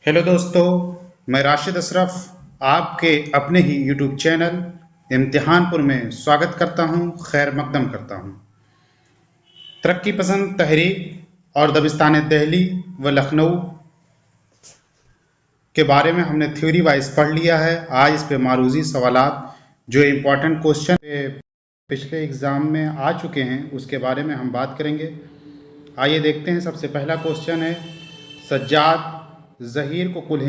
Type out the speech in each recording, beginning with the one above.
Hello दोस्तों, मैं राशिद अशरफ आपके अपने ही यूट्यूब चैनल इम्तिहानपुर में स्वागत करता हूं, खैर मकदम करता हूं। तरक्की पसंद तहरीक और दबिस्तान दिल्ली व लखनऊ के बारे में हमने थ्योरी वाइज पढ़ लिया है। आज इस पे मारूजी सवालात जो इम्पोर्टेंट क्वेश्चन पिछले एग्ज़ाम में आ चुके हैं उसके बारे में हम बात करेंगे। आइए देखते हैं। सबसे पहला क्वेश्चन है, सज्जाद ज़हीर को कुल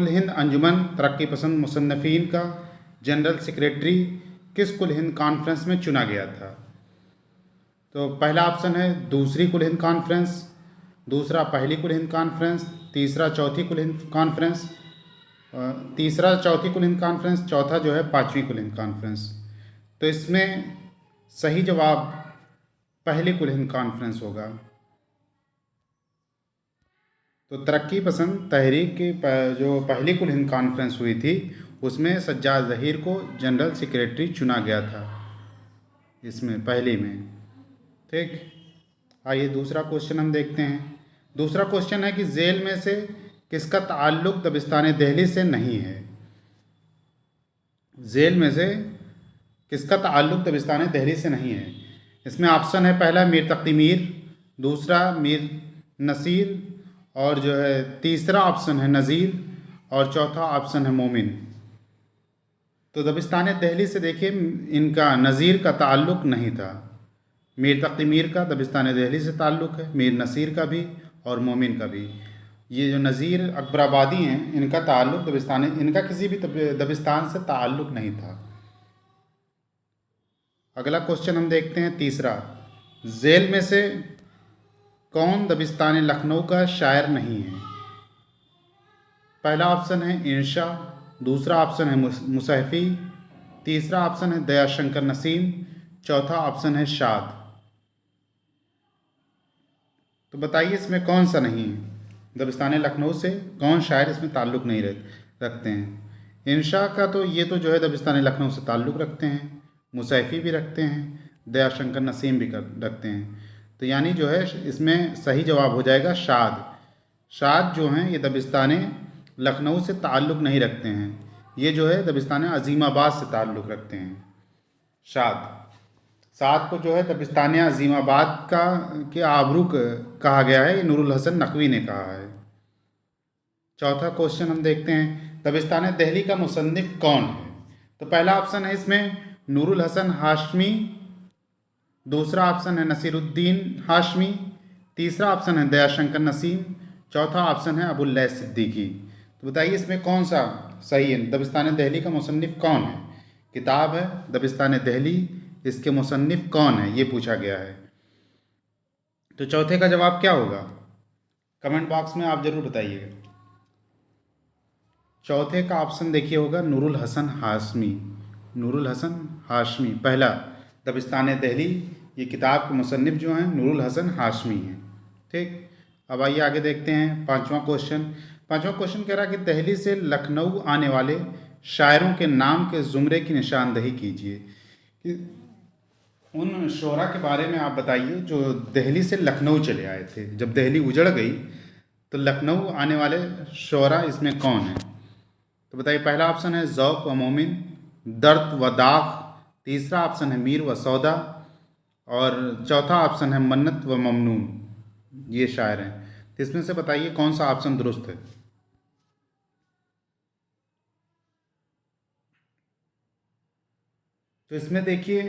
हिंद अंजुमन तरक्की पसंद मुसन्नफ़ीन का जनरल सेक्रेटरी किस कुल हिंद कॉन्फ्रेंस में चुना गया था? तो पहला ऑप्शन है दूसरी कुल हिंद कॉन्फ्रेंस, दूसरा पहली कुल हिंद कॉन्फ्रेंस, तीसरा चौथी कुल हिंद कॉन्फ्रेंस, तीसरा चौथी कुल हिंद कॉन्फ्रेंस, चौथा जो है पांचवी कुल हिंद कॉन्फ्रेंस। तो इसमें सही जवाब पहली कुल हिंद कॉन्फ्रेंस होगा। तो तरक्की पसंद तहरीक की जो पहली कुल हिंद कॉन्फ्रेंस हुई थी उसमें सज्जाद ज़हीर को जनरल सेक्रेटरी चुना गया था, इसमें पहली में। ठीक, आइए दूसरा क्वेश्चन हम देखते हैं। दूसरा क्वेश्चन है कि जेल में से किसका ताल्लुक दबिस्तान दिल्ली से नहीं है? जेल में से किसका ताल्लुक दबिस्तान दिल्ली से नहीं है? इसमें ऑप्शन है, पहला मीर तक़ी मीर, दूसरा मीर नसीर, और जो है तीसरा ऑप्शन है नज़ीर, और चौथा ऑप्शन है मोमिन। तो दबिस्तान दिल्ली से देखिए इनका नज़ीर का ताल्लुक नहीं था। मीर तक़ी मीर का दबिस्तान दिल्ली से ताल्लुक़ है, मीर नसीर का भी और मोमिन का भी। ये जो नज़ीर अकबराबादी हैं इनका ताल्लुक़ इनका किसी भी दबिस्तान से ताल्लुक़ नहीं था। अगला क्वेश्चन हम देखते हैं, तीसरा, जेल में से कौन दबिस्तान लखनऊ का शायर नहीं है? पहला ऑप्शन है इंशा, दूसरा ऑप्शन है मुसहफ़ी, तीसरा ऑप्शन है दयाशंकर नसीम, चौथा ऑप्शन है शाद। तो बताइए इसमें कौन सा नहीं है? दबिस्तान लखनऊ से कौन शायर इसमें ताल्लुक़ नहीं रखते हैं? इंशा का तो ये तो जो है दबिस्तान लखनऊ से ताल्लुक़ रखते हैं, मुसैफ़ी भी रखते हैं, दयाशंकर नसीम भी रखते हैं। तो यानी जो है इसमें सही जवाब हो जाएगा शाद। शाद जो हैं ये दबिस्तान लखनऊ से ताल्लुक़ नहीं रखते हैं, ये जो है दबिस्तान अज़ीमाबाद से ताल्लुक़ रखते हैं। शाद को जो है दबिस्तान अज़ीमाबाद का के आबरू कहा गया है, ये नूरुल हसन नकवी ने कहा है। चौथा क्वेश्चन हम देखते हैं, दबिस्तान दिल्ली का मुसन्निफ़ कौन है? तो पहला ऑप्शन है इसमें नूरुल हसन हाशमी, दूसरा ऑप्शन है नसीरुद्दीन हाशमी, तीसरा ऑप्शन है दयाशंकर नसीम, चौथा ऑप्शन है अबुल लैथ सिद्दीकी। तो बताइए इसमें कौन सा सही है? दबिस्तान दिल्ली का मुसन्निफ़ कौन है? किताब है दबिस्तान दिल्ली, इसके मुसन्निफ़ कौन है ये पूछा गया है। तो चौथे का जवाब क्या होगा? कमेंट बॉक्स में आप ज़रूर बताइएगा। चौथे का ऑप्शन देखिए होगा नूरुल हसन हाशमी। नूरुल हसन हाशमी पहला, दबिस्तान दिल्ली, ये किताब के मुसन्निफ़ जो हैं नूरुल हसन हाशमी हैं। ठीक, अब आइए आगे देखते हैं पांचवा क्वेश्चन। पांचवा क्वेश्चन कह रहा है कि दिल्ली से लखनऊ आने वाले शायरों के नाम के ज़ुमरे की निशानदही कीजिए। कि उन शोरा के बारे में आप बताइए जो दिल्ली से लखनऊ चले आए थे। जब दिल्ली उजड़ गई तो लखनऊ आने वाले शोरा इसमें कौन है? तो बताइए, पहला ऑप्शन है ज़ौक़ व मोमिन, दर्द व दाग़, तीसरा ऑप्शन है मीर व सौदा, और चौथा ऑप्शन है मन्नत व ममनून। ये शायर हैं, तो इसमें से बताइए कौन सा ऑप्शन दुरुस्त है? तो इसमें देखिए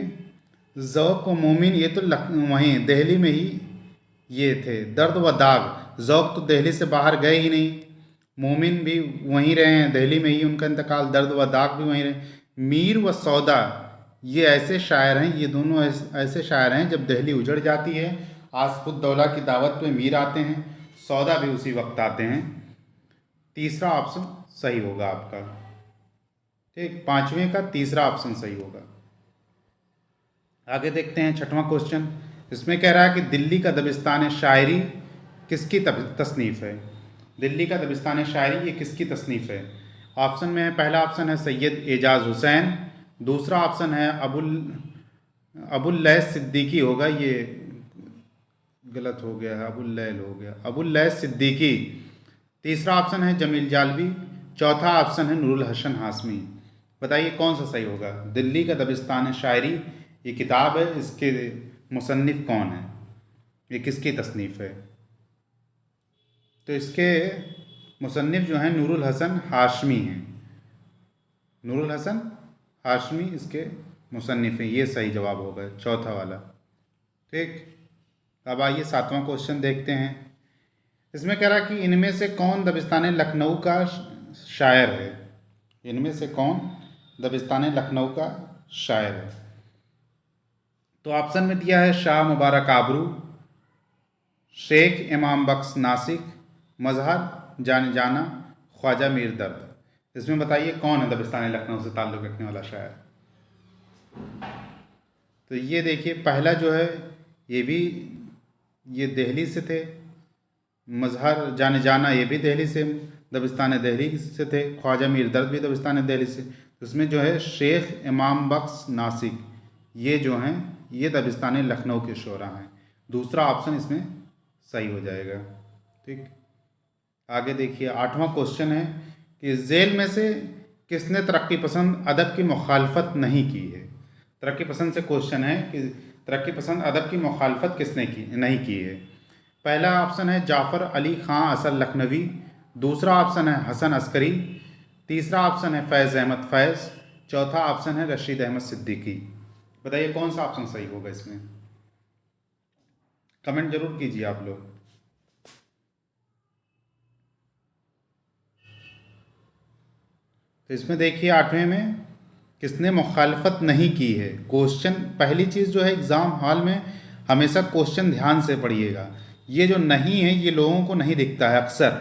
ज़ौक़ व मोमिन ये तो वहीं दिल्ली में ही ये थे। दर्द व दाग, ज़ौक़ तो दिल्ली से बाहर गए ही नहीं, मोमिन भी वहीं रहे हैं, दिल्ली में ही उनका इंतकाल, दर्द व दाग भी वहीं रहे। मीर व सौदा ये ऐसे शायर हैं, ये दोनों ऐसे शायर हैं जब दिल्ली उजड़ जाती है, आसफुद्दौला की दावत पे मीर आते हैं, सौदा भी उसी वक्त आते हैं। तीसरा ऑप्शन सही होगा आपका। ठीक, पांचवें का तीसरा ऑप्शन सही होगा। आगे देखते हैं छठवां क्वेश्चन। इसमें कह रहा है कि दिल्ली का दबिस्तान शायरी किसकी तसनीफ़ है? दिल्ली का दबिस्तान शायरी ये किसकी तसनीफ़ है? ऑप्शन में है, पहला ऑप्शन है सैयद एजाज हुसैन, दूसरा ऑप्शन है अबुल लैथ सिद्दीकी होगा, ये गलत हो गया है, अबुल लैल हो गया, अबुल लैथ सिद्दीकी, तीसरा ऑप्शन है जमील जालवी, चौथा ऑप्शन है नूरुल हसन हाशमी। बताइए कौन सा सही होगा। दिल्ली का दबिस्तान शायरी ये किताब है, इसके मुसन्निफ कौन है, ये किसकी तसनीफ़ है। तो इसके मुसन्निफ जो हैं नूरुल हसन हाशमी हैं। नूरुल हसन हाशमी इसके मुसन्निफ हैं, ये सही जवाब होगा चौथा वाला। ठीक, अब आइए सातवां क्वेश्चन देखते हैं। इसमें कह रहा कि इनमें से कौन दबिस्तान लखनऊ का शायर है। इनमें से कौन दबिस्तान लखनऊ का शायर है। तो ऑप्शन में दिया है शाह मुबारक आबरू, शेख इमाम बख्श नासिक, मजहर जान जाना, ख्वाजा मीर दर्द। इसमें बताइए कौन है दबिस्तान लखनऊ से ताल्लुक़ रखने वाला शायर। तो ये देखिए पहला जो है ये दिल्ली से थे। मजहर जाने जाना ये भी दिल्ली से, दबिस्तान दिल्ली से थे। ख्वाजा मीर दर्द भी दबिस्तान दिल्ली से। तो इसमें जो है शेख इमाम बख्श नासिक ये जो हैं ये दबिस्तान लखनऊ के शोरा हैं। दूसरा ऑप्शन इसमें सही हो जाएगा। ठीक, आगे देखिए आठवां क्वेश्चन है कि जेल में से किसने तरक्की पसंद अदब की मुखालफत नहीं की है। तरक्की पसंद से क्वेश्चन है कि तरक्की पसंद अदब की मुखालफत किसने की नहीं की है। पहला ऑप्शन है जाफ़र अली ख़ां असल लखनवी, दूसरा ऑप्शन है हसन अस्करी, तीसरा ऑप्शन है फैज़ अहमद फैज़, चौथा ऑप्शन है रशीद अहमद सिद्दीकी। बताइए कौन सा ऑप्शन सही होगा इसमें, कमेंट जरूर कीजिए आप लोग। तो इसमें देखिए आठवें में किसने मुखालफत नहीं की है। क्वेश्चन पहली चीज़ जो है एग्ज़ाम हॉल में हमेशा क्वेश्चन ध्यान से पढ़िएगा। ये जो नहीं है ये लोगों को नहीं दिखता है, अक्सर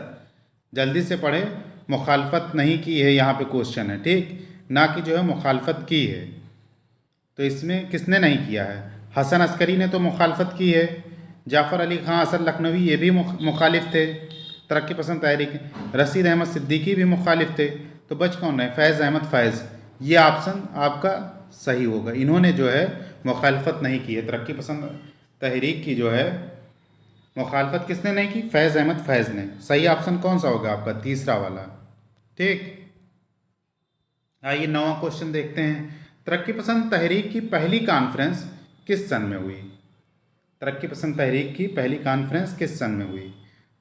जल्दी से पढ़े। मुखालफत नहीं की है यहाँ पे क्वेश्चन है, ठीक, ना कि जो है मुखालफत की है। तो इसमें किसने नहीं किया है। हसन अस्करी ने तो मुखालफत की है, जाफ़र अली ख़ां असल लखनवी ये भी मुखालिफ थे तरक्की पसंद तहरीक, रशीद अहमद सिद्दीकी भी मुखालिफ थे। तो बच कौन है, फैज़ अहमद फैज़। ये ऑप्शन आपका सही होगा। इन्होंने जो है मुखालफत नहीं की है, तरक्की पसंद तहरीक की जो है मुखालफत किसने नहीं की, फैज़ अहमद फैज़ ने। सही ऑप्शन कौन सा होगा आपका, तीसरा वाला। ठीक, आइए नौवां क्वेश्चन देखते हैं। तरक्की पसंद तहरीक की पहली कॉन्फ्रेंस किस सन में हुई। तरक्की पसंद तहरीक की पहली कॉन्फ्रेंस किस सन में हुई।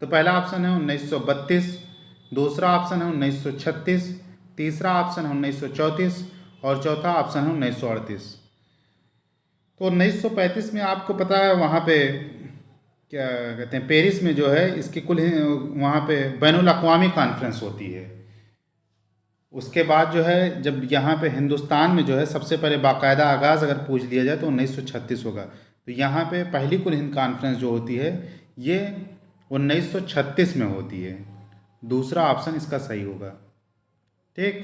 तो पहला ऑप्शन है 1932, दूसरा ऑप्शन है 1936, तीसरा ऑप्शन है 1934 और चौथा ऑप्शन है 1938। तो 1935 में आपको पता है वहाँ पे क्या कहते हैं, पेरिस में जो है इसकी कुल वहाँ पे बैनुल अक़वामी कॉन्फ्रेंस होती है। उसके बाद जो है जब यहाँ पे हिंदुस्तान में जो है सबसे पहले बाकायदा आगाज़ अगर पूछ लिया जाए तो 1936 होगा। तो यहाँ पे पहली कुल हिंद कॉन्फ्रेंस जो होती है ये 1936 में होती है। दूसरा ऑप्शन इसका सही होगा। ठीक,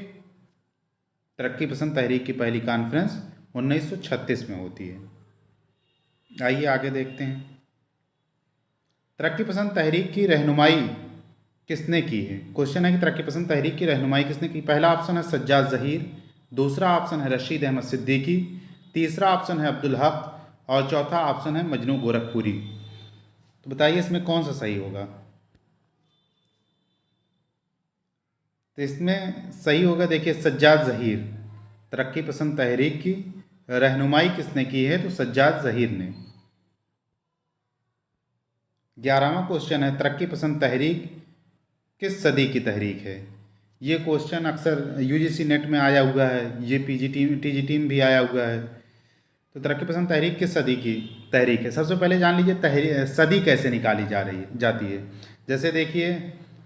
तरक्की पसंद तहरीक की पहली कॉन्फ्रेंस 1936 में होती है। आइए आगे देखते हैं। तरक्की पसंद तहरीक की रहनुमाई किसने की है। क्वेश्चन है कि तरक्की पसंद तहरीक की रहनुमाई किसने की। पहला ऑप्शन है सज्जाद ज़हीर, दूसरा ऑप्शन है रशीद अहमद सिद्दीकी, तीसरा ऑप्शन है अब्दुल हक और चौथा ऑप्शन है मजनू गोरखपुरी। तो बताइए इसमें कौन सा सही होगा। तो इसमें सही होगा देखिए सज्जाद ज़हीर। तरक्की पसंद तहरीक की रहनुमाई किसने की है, तो सज्जाद ज़हीर ने। 11वां क्वेश्चन है तरक्की पसंद तहरीक किस सदी की तहरीक है। ये क्वेश्चन अक्सर यूजीसी नेट में आया हुआ है, ये टीजीटी में भी आया हुआ है। तो तरक्की पसंद तहरीक किस सदी की तहरीक है। सबसे पहले जान लीजिए सदी कैसे निकाली जाती है। जैसे देखिए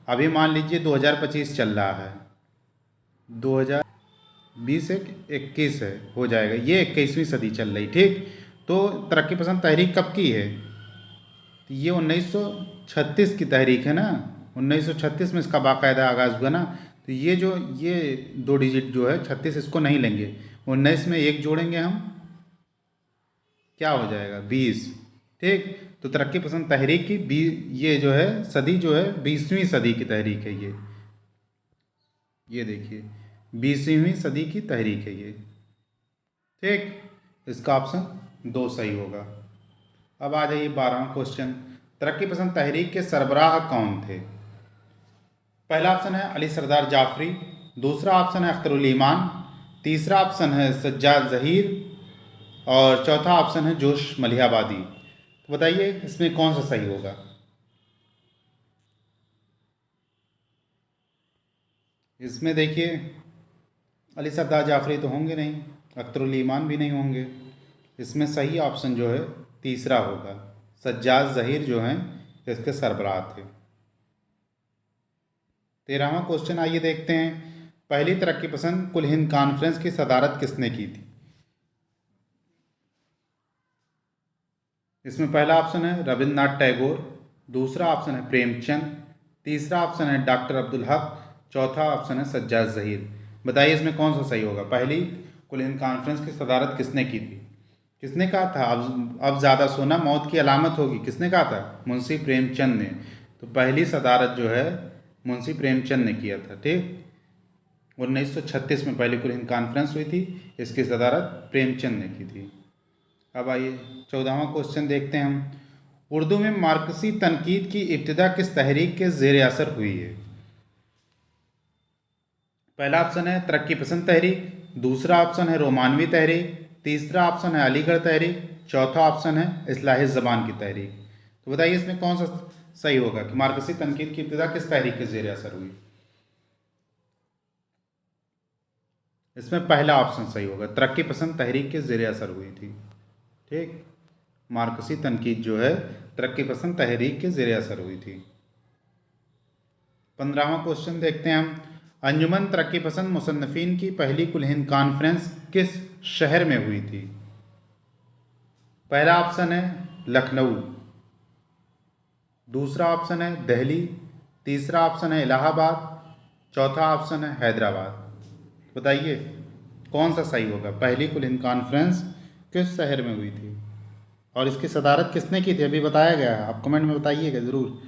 अभी मान लीजिए 2025 चल रहा है, 2020 21 है हो जाएगा, ये 21वीं सदी चल रही। ठीक, तो तरक्की पसंद तहरीक कब की है, तो ये 1936 की तहरीक है ना। 1936 में इसका बाकायदा आगाज़ हुआ ना। तो ये 2 डिजिट जो है 36 इसको नहीं लेंगे, 19 में 1 जोड़ेंगे हम, क्या हो जाएगा 20। ठीक, तो तरक्की पसंद तहरीक की ये जो है सदी जो है 20वीं सदी की तहरीक है ये देखिए 20वीं सदी की तहरीक है ये। ठीक, इसका ऑप्शन 2 सही होगा। अब आ जाइए 12वां क्वेश्चन। तरक्की पसंद तहरीक के सरबराह कौन थे। पहला ऑप्शन है अली सरदार जाफरी, दूसरा ऑप्शन है अख्तरुल ईमान, तीसरा ऑप्शन है सज्जाद ज़हीर और चौथा ऑप्शन है जोश मलिहाबादी। तो बताइए इसमें कौन सा सही होगा। इसमें देखिए अली सरदार जाफरी तो होंगे नहीं, अख्तरुल ईमान भी नहीं होंगे। इसमें सही ऑप्शन जो है तीसरा होगा, सज्जाद ज़हीर जो हैं इसके सरबराह थे। 13वां क्वेश्चन आइए देखते हैं। पहली तरक्की पसंद कुल हिंद कॉन्फ्रेंस की सदारत किसने की थी। इसमें पहला ऑप्शन है रविंद्रनाथ टैगोर, दूसरा ऑप्शन है प्रेमचंद, तीसरा ऑप्शन है डॉक्टर अब्दुल हक, चौथा ऑप्शन है सज्जाद ज़हीर। बताइए इसमें कौन सा सही होगा। पहली कुल हिंद कॉन्फ्रेंस की सदारत किसने की थी। किसने कहा था अब ज़्यादा सोना मौत की अलामत होगी, किसने कहा था। मुंशी प्रेमचंद ने। तो पहली सदारत जो है मुंशी प्रेमचंद ने किया था। ठीक, 1936 में पहली कुल हिंद कॉन्फ्रेंस हुई थी, इसकी सदारत प्रेमचंद ने की थी। अब आइए 14वां क्वेश्चन देखते हैं हम। उर्दू में मार्कसी तनकीद की इब्तिदा किस तहरीक के ज़ेर असर हुई है। पहला ऑप्शन है तरक्की पसंद तहरीक, दूसरा ऑप्शन है रोमानवी तहरीक, तीसरा ऑप्शन है अलीगढ़ तहरीक, चौथा ऑप्शन है इस्लाही ज़बान की तहरीक। तो बताइए इसमें कौन सा सही होगा कि मार्कसी तनकीद की इब्तिदा किस तहरीक के ज़ेर असर हुई। इसमें पहला ऑप्शन सही होगा, तरक्की पसंद तहरीक के ज़ेर असर हुई थी। ठीक, मार्कसी तनकीद जो है तरक्की पसंद तहरीक के ज़ेर असर हुई थी। 15वां क्वेश्चन देखते हैं हम। अंजुमन तरक्की पसंद मुसन्निफीन की पहली कुल हिंद कॉन्फ्रेंस किस शहर में हुई थी। पहला ऑप्शन है लखनऊ, दूसरा ऑप्शन है दिल्ली, तीसरा ऑप्शन है इलाहाबाद, चौथा ऑप्शन है हैदराबाद। बताइए कौन सा सही होगा। पहली कुल हिंद कॉन्फ्रेंस किस शहर में हुई थी और इसकी सदारत किसने की थी, अभी बताया गया है, आप कमेंट में बताइएगा ज़रूर।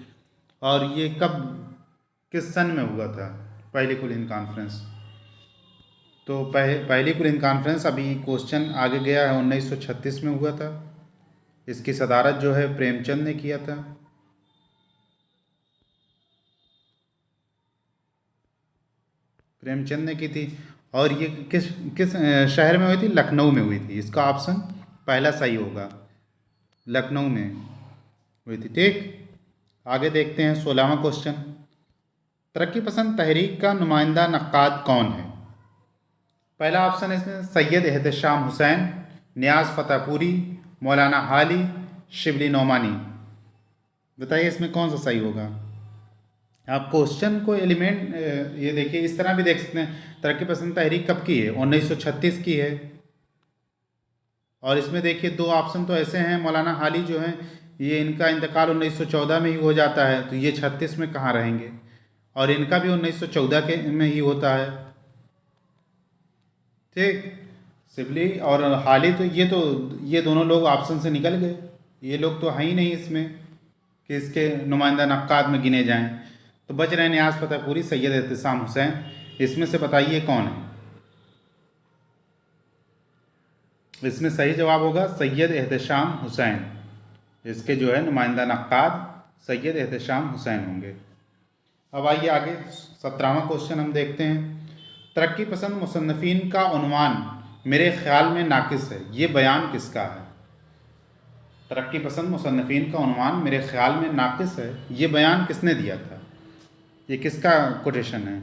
और ये कब किस सन में हुआ था पहली कुल हिंद कॉन्फ्रेंस। तो पहली कुल हिंद कॉन्फ्रेंस अभी क्वेश्चन आगे गया है 1936 में हुआ था। इसकी सदारत जो है प्रेमचंद ने किया था। प्रेमचंद ने की थी। और ये किस किस शहर में हुई थी, लखनऊ में हुई थी। इसका ऑप्शन पहला सही होगा, लखनऊ में हुई थी। ठीक, आगे देखते हैं 16वां क्वेश्चन। तरक्की पसंद तहरीक का नुमाइंदा नक्काद कौन है। पहला ऑप्शन है इसमें सैयद एहतशाम हुसैन, नियाज़ फतेहपुरी, मौलाना हाली, शिबली नोमानी। बताइए इसमें कौन सा सही होगा। आप क्वेश्चन को एलिमेंट ये देखिए इस तरह भी देख सकते हैं। तरक्की पसंद तहरीक कब की है, 1936 की है। और इसमें देखिए दो ऑप्शन तो ऐसे हैं, मौलाना हाली जो हैं ये इनका इंतकाल 1914 में ही हो जाता है, तो ये 36 में कहाँ रहेंगे। और इनका भी 1914 के में ही होता है। ठीक, शिबली और हाली तो ये दोनों लोग ऑप्शन से निकल गए। ये लोग तो हैं ही नहीं इसमें कि इसके नुमाइंदा नक्काद में गिने जाएं। तो बच रहे नियाज़ फतेहपुरी, सैयद एहतशाम हुसैन। इसमें से बताइए कौन है। इसमें सही जवाब होगा सैयद एहतशाम हुसैन। इसके जो है नुमाइंदा नक्काद सैयद एहतशाम हुसैन होंगे। अब आइए आगे 17वां क्वेश्चन हम देखते हैं। तरक्की पसंद मुसन्निफीन का उन्वान मेरे ख्याल में नाकिस है, ये बयान किसका है। तरक्की पसंद मुसन्निफीन का उन्वान मेरे ख्याल में नाकिस है, ये बयान किसने दिया था, ये किसका कोटेशन है।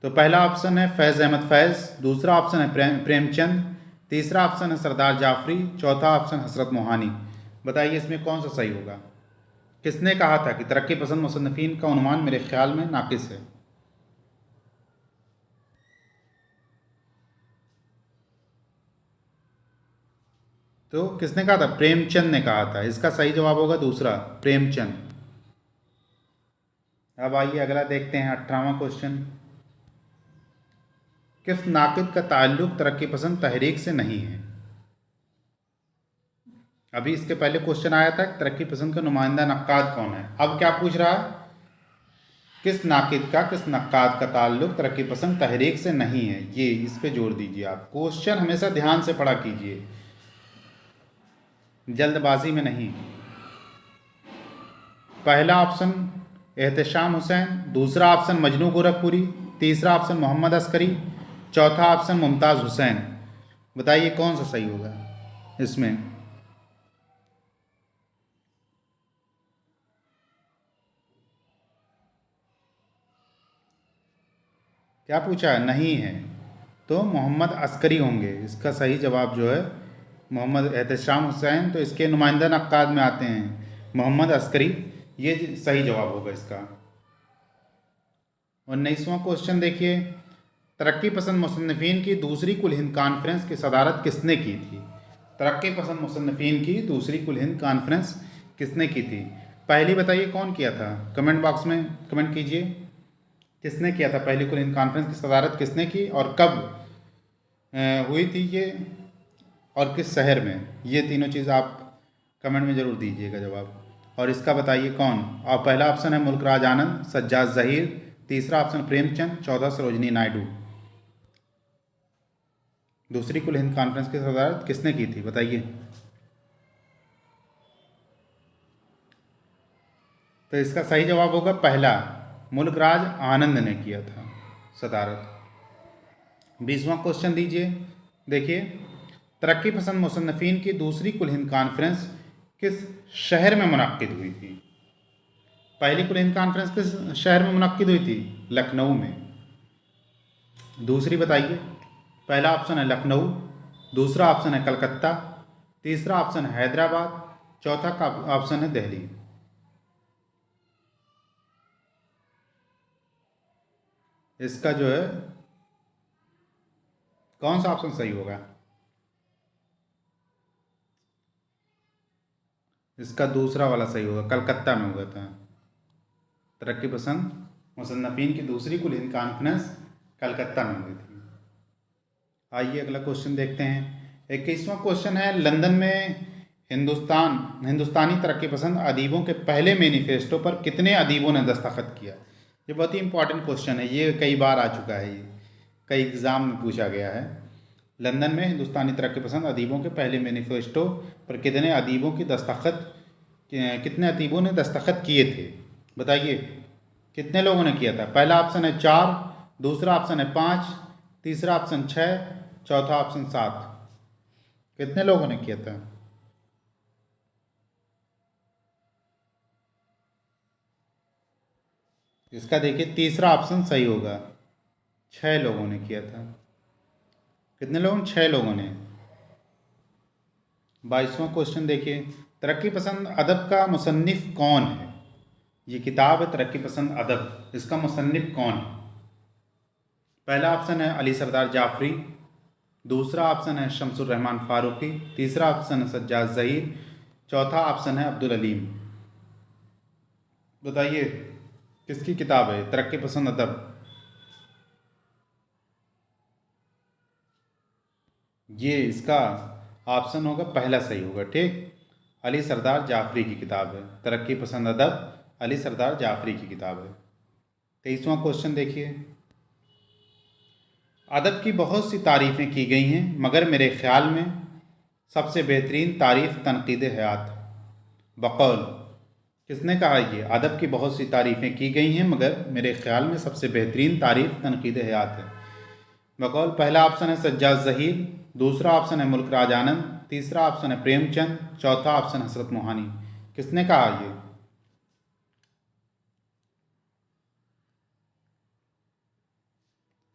तो पहला ऑप्शन है फैज़ अहमद फैज़, दूसरा ऑप्शन है प्रेमचंद, तीसरा ऑप्शन है सरदार जाफरी, चौथा ऑप्शन हसरत मोहानी। बताइए इसमें कौन सा सही होगा। किसने कहा था कि तरक्की पसंद मुसन्निफीन का उन्वान मेरे ख्याल में नाकिस है। तो किसने कहा था, प्रेमचंद ने कहा था। इसका सही जवाब होगा दूसरा, प्रेमचंद। अब आइए अगला देखते हैं 18वां क्वेश्चन। किस नाकिद का ताल्लुक तरक्की पसंद तहरीक से नहीं है। अभी इसके पहले क्वेश्चन आया था कि तरक्की पसंद का नुमाइंदा नक्काद कौन है। अब क्या पूछ रहा है, किस नाकिद का किस नक्काद का ताल्लुक तरक्की पसंद तहरीक से नहीं है। ये इस पे जोर दीजिए आप। क्वेश्चन हमेशा ध्यान से पढ़ा कीजिए, जल्दबाजी में नहीं। पहला ऑप्शन एहतशाम हुसैन, दूसरा ऑप्शन मजनू गोरखपुरी, तीसरा ऑप्शन मोहम्मद अस्करी, चौथा ऑप्शन मुमताज़ हुसैन। बताइए कौन सा सही होगा इसमें। क्या पूछा है? नहीं है, तो मोहम्मद अस्करी होंगे। इसका सही जवाब जो है मोहम्मद एहतशाम हुसैन, तो इसके नुमाइंदा नक्काद में आते हैं मोहम्मद अस्करी, ये सही जवाब होगा इसका। 19वां क्वेश्चन देखिए, तरक्की पसंद मुसन्निफीन की दूसरी कुल हिंद कॉन्फ्रेंस की सदारत किसने की थी? तरक्की पसंद मुसन्निफीन की दूसरी कुल हिंद कॉन्फ्रेंस किसने की थी? पहली बताइए कौन किया था, कमेंट बॉक्स में कमेंट कीजिए, किसने किया था पहली कुल हिंद कॉन्फ्रेंस की सदारत किसने की और कब हुई थी ये, और किस शहर में? ये तीनों चीज़ आप कमेंट में ज़रूर दीजिएगा जवाब। और इसका बताइए कौन। और पहला ऑप्शन है मुल्कराज आनंद, सज्जाद ज़हीर, तीसरा ऑप्शन प्रेमचंद, चौथा सरोजनी नायडू। दूसरी कुल हिंद कॉन्फ्रेंस की सदारत किसने की थी बताइए। तो इसका सही जवाब होगा पहला, मुल्कराज आनंद ने किया था सदारत। 20वां क्वेश्चन दीजिए, देखिए, तरक्की पसंद मुसन्निफीन की दूसरी कुल हिंद कॉन्फ्रेंस किस शहर में मुनक्किद हुई थी? पहली कुल हिंद कॉन्फ्रेंस किस शहर में मुनक्किद हुई थी? लखनऊ में। दूसरी बताइए। पहला ऑप्शन है लखनऊ, दूसरा ऑप्शन है कलकत्ता, तीसरा ऑप्शन है हैदराबाद, चौथा का ऑप्शन है दिल्ली। इसका जो है कौन सा ऑप्शन सही होगा? इसका दूसरा वाला सही होगा, कलकत्ता में हुआ था। तरक्की पसंद मुसन्निफीन की दूसरी कुल हिंद कॉन्फ्रेंस कलकत्ता में हुई थी। आइए अगला क्वेश्चन देखते हैं। 21वां क्वेश्चन है, लंदन में हिंदुस्तानी तरक्की पसंद अदीबों के पहले मैनिफेस्टो पर कितने अदीबों ने दस्तखत किया? ये बहुत ही इंपॉर्टेंट क्वेश्चन है, ये कई बार आ चुका है, ये कई एग्ज़ाम में पूछा गया है। लंदन में हिंदुस्तानी तरक्की पसंद अदीबों के पहले मैनिफेस्टो पर कितने अदीबों ने दस्तखत किए थे? बताइए कितने लोगों ने किया था। पहला ऑप्शन है 4, दूसरा ऑप्शन है 5, तीसरा ऑप्शन 6, चौथा ऑप्शन 7। कितने लोगों ने किया था? इसका देखिए तीसरा ऑप्शन सही होगा, 6 लोगों ने किया था। कितने लोगों? 6 लोगों ने। 22वां क्वेश्चन देखिए, तरक्की पसंद अदब का मुसन्निफ कौन है? ये किताब है तरक्की पसंद अदब, इसका मुसन्निफ कौन है? पहला ऑप्शन है अली सरदार जाफरी, दूसरा ऑप्शन है शमसुर रहमान फारूकी, तीसरा ऑप्शन है सज्जाद ज़हीर, चौथा ऑप्शन है अब्दुल अलीम। बताइए किसकी किताब है तरक्की पसंद अदब? ये इसका ऑप्शन होगा पहला सही होगा, ठीक। अली सरदार जाफरी की किताब है तरक्की पसंद अदब, अली सरदार जाफरी की किताब है। 23वां क्वेश्चन देखिए, अदब की बहुत सी तारीफ़ें की गई हैं मगर मेरे ख़्याल में सबसे बेहतरीन तारीफ़ तनकीद हयात। बकौल किसने कहा? ये अदब की बहुत सी तारीफ़ें की गई हैं मगर मेरे ख़्याल में सबसे बेहतरीन तारीफ़ तनकीद हयात है। बकौल पहला ऑप्शन है सज्जाद ज़हीर, दूसरा ऑप्शन है मुल्कराज आनंद, तीसरा ऑप्शन है प्रेमचंद, चौथा ऑप्शन हसरत मोहानी। किसने कहा ये?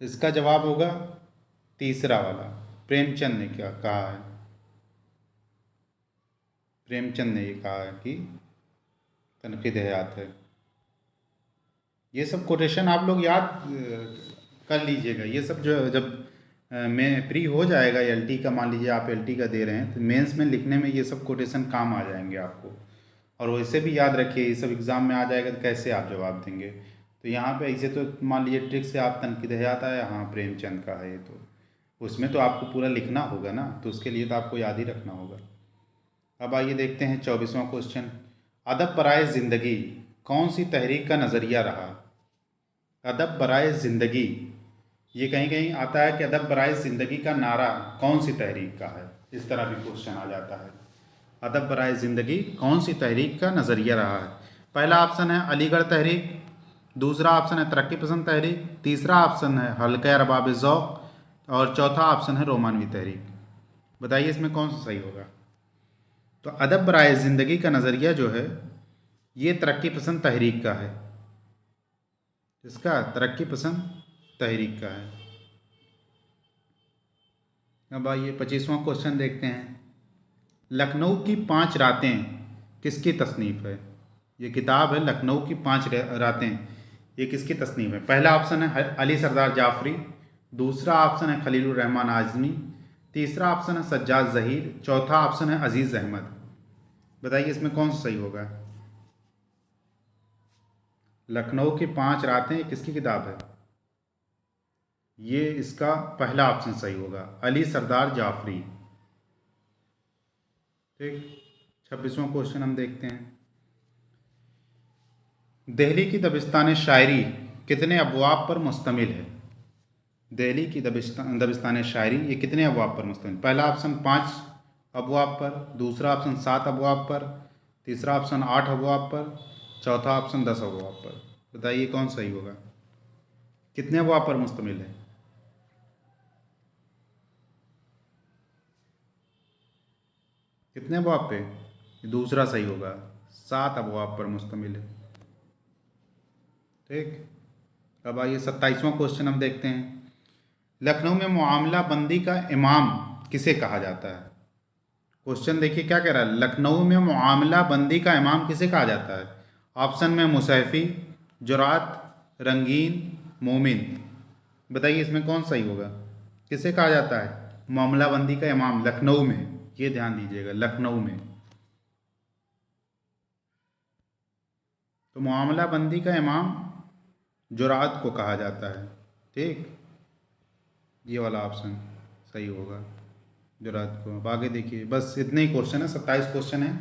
इसका जवाब होगा तीसरा वाला, प्रेमचंद ने क्या कहा है। प्रेमचंद ने ये कहा है कि तनकीद हयात है। ये सब कोटेशन आप लोग याद कर लीजिएगा। ये सब जो जब में प्री हो जाएगा एलटी का, मान लीजिए आप एलटी का दे रहे हैं तो मेंस में लिखने में ये सब कोटेशन काम आ जाएंगे आपको। और वैसे भी याद रखिए ये सब एग्ज़ाम में आ जाएगा तो कैसे आप जवाब देंगे। तो यहाँ पे ऐसे तो मान लीजिए ट्रिक से आप तनकीद हयात आया, हाँ प्रेमचंद का है ये, तो उसमें तो आपको पूरा लिखना होगा ना, तो उसके लिए तो आपको याद ही रखना होगा। अब आइए देखते हैं 24वां क्वेश्चन, अदब बराए ज़िंदगी कौन सी तहरीक का नज़रिया रहा? अदब बराए ज़िंदगी, ये कहीं कहीं आता है कि अदब बराए ज़िंदगी का नारा कौन सी तहरीक का है, इस तरह भी क्वेश्चन आ जाता है। अदब बराए ज़िंदगी कौन सी तहरीक का नज़रिया रहा है? पहला ऑप्शन है अलीगढ़ तहरीक, दूसरा ऑप्शन है तरक्की पसंद तहरीक, तीसरा ऑप्शन है हल्का अरबाब ज़ौक़ और चौथा ऑप्शन है रोमानवी तहरीक। बताइए इसमें कौन सा सही होगा। तो अदब बराए ज़िंदगी का नज़रिया जो है ये तरक्की पसंद तहरीक का है। इसका तरक्की पसंद तहरीक का है। अब आइए 25वां क्वेश्चन देखते हैं। लखनऊ की 5 रातें किसकी तसनीफ़ है। ये किताब है लखनऊ की 5 रातें, ये किसकी तसनीफ़ है। पहला ऑप्शन है अली सरदार जाफरी, दूसरा ऑप्शन है खलीलुर रहमान आज़मी, तीसरा ऑप्शन है सज्जाद ज़हीर, चौथा ऑप्शन है अजीज़ अहमद। बताइए इसमें कौन सा सही होगा। लखनऊ की 5 रातें ये किसकी किताब है। ये इसका पहला ऑप्शन सही होगा, अली सरदार जाफरी। ठीक, 26वां क्वेश्चन हम देखते हैं। दिल्ली की दबिस्तान शायरी कितने अबवाब पर मुश्तमिल है। दिल्ली की दबिस्तान शायरी ये कितने अबवाब पर मुश्तमिल। पहला ऑप्शन 5 अबवाब पर, दूसरा ऑप्शन 7 अबवाब पर, तीसरा ऑप्शन 8 अबवाब पर, चौथा ऑप्शन 10 अबवाब पर। बताइए कौन सही होगा। कितने अबवाब पर मुश्तमिल है। कितने अबवाब पे। दूसरा सही होगा, 7 अबवाब पर मुश्तमिल है। ठीक, अब आइए 27वां क्वेश्चन हम देखते हैं। लखनऊ में मामला बंदी का इमाम किसे कहा जाता है। क्वेश्चन देखिए क्या कह रहा है। लखनऊ में मामला बंदी का इमाम किसे कहा जाता है। ऑप्शन में मुसैफ़ी, जुरात, रंगीन, मोमिन। बताइए इसमें कौन सही होगा। किसे कहा जाता है मामला बंदी का इमाम लखनऊ में। ये ध्यान दीजिएगा, लखनऊ में। तो मामला बंदी का इमाम जुरात को कहा जाता है। ठीक, ये वाला ऑप्शन सही होगा, जुरात को। अब आगे देखिए, बस इतने ही क्वेश्चन है, 27 क्वेश्चन है।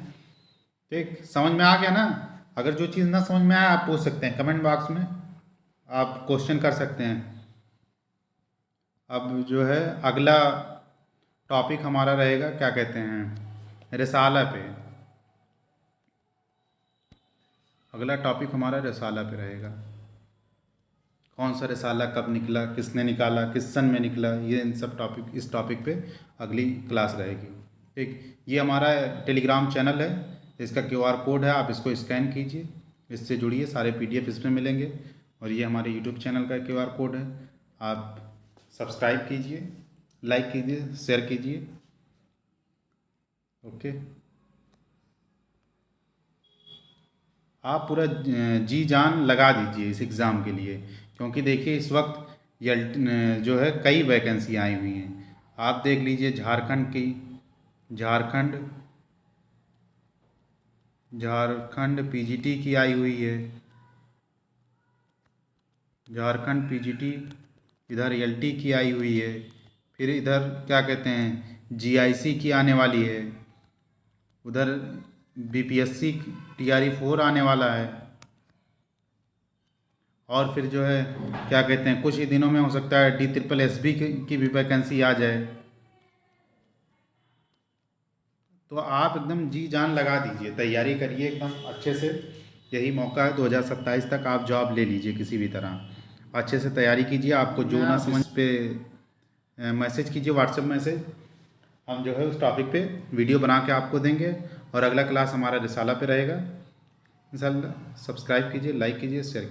ठीक, समझ में आ गया ना। अगर जो चीज़ ना समझ में आए आप पूछ सकते हैं कमेंट बॉक्स में, आप क्वेश्चन कर सकते हैं। अब जो है अगला टॉपिक हमारा रहेगा क्या कहते हैं रिसाला पे। अगला टॉपिक हमारा रिसाला पे रहेगा। कौन सा रिसाला कब निकला, किसने निकाला, किस सन में निकला, ये इन सब टॉपिक, इस टॉपिक पे अगली क्लास रहेगी। ठीक, ये हमारा टेलीग्राम चैनल है, इसका QR कोड है, आप इसको स्कैन कीजिए, इससे जुड़िए, सारे PDF इसमें मिलेंगे। और ये हमारे यूट्यूब चैनल का QR कोड है, आप सब्सक्राइब कीजिए, लाइक कीजिए, शेयर कीजिए। ओके, आप पूरा जी जान लगा दीजिए इस एग्ज़ाम के लिए, क्योंकि देखिए इस वक्त जो है कई वैकेंसी आई हुई हैं। आप देख लीजिए झारखंड की, झारखंड PGT की आई हुई है, झारखंड PGT, इधर LT की आई हुई है, फिर इधर क्या कहते हैं GIC की आने वाली है, उधर BPSC TRE 4 आने वाला है, और फिर जो है क्या कहते हैं कुछ ही दिनों में हो सकता है DSSB की भी वैकेंसी आ जाए। तो आप एकदम जी जान लगा दीजिए, तैयारी करिए एकदम अच्छे से। यही मौका है, 2027 तक आप जॉब ले लीजिए किसी भी तरह। अच्छे से तैयारी कीजिए, आपको जो ना समझ पे मैसेज कीजिए, व्हाट्सएप मैसेज, हम जो है उस टॉपिक पे वीडियो बना के आपको देंगे। और अगला क्लास हमारा रिसाला पे रहेगा इंशाल्लाह। सब्सक्राइब कीजिए, लाइक कीजिए, शेयर कीजिए।